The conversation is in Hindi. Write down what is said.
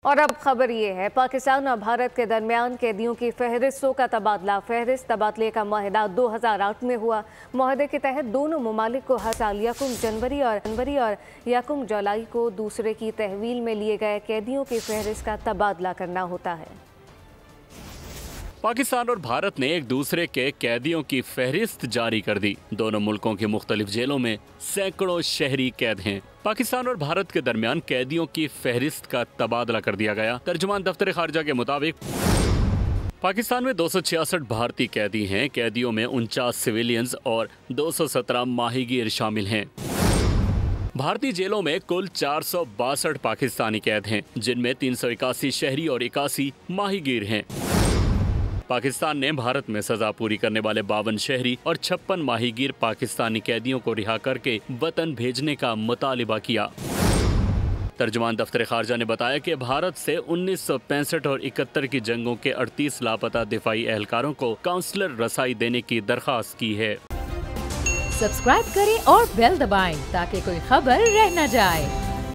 और अब खबर ये है, पाकिस्तान और भारत के दरमियान कैदियों की फहरिस्तों का तबादला। फहरिस्त तबादले का माहिदा 2008 में हुआ। माहिदे के तहत दोनों ममालिक को हर साल यकम जनवरी और यकम जुलाई को दूसरे की तहवील में लिए गए कैदियों की फहरिस्त का तबादला करना होता है। पाकिस्तान और भारत ने एक दूसरे के कैदियों की फहरिस्त जारी कर दी। दोनों मुल्कों की मुख्तलिफ जेलों में सैकड़ों शहरी कैद हैं। पाकिस्तान और भारत के दरमियान कैदियों की फहरिस्त का तबादला कर दिया गया। तर्जुमान दफ्तर खारजा के मुताबिक पाकिस्तान में 266 भारतीय कैदी हैं। कैदियों में 49 सिविलियंस और 217 माहीगीर शामिल हैं। भारतीय जेलों में कुल 462 पाकिस्तानी कैद हैं, जिनमें 381 शहरी और 81 माहीगीर हैं। पाकिस्तान ने भारत में सजा पूरी करने वाले 52 शहरी और 56 माहीगीर पाकिस्तानी कैदियों को रिहा करके वतन भेजने का मुतालिबा किया। तर्जुमान दफ्तर खारजा ने बताया कि भारत से 1965 और 71 की जंगों के 38 लापता दिफाई एहलकारों को काउंसलर रसाई देने की दरख्वास्त की है। सब्सक्राइब करें और बेल दबाएं ताकि कोई खबर रह न जाए।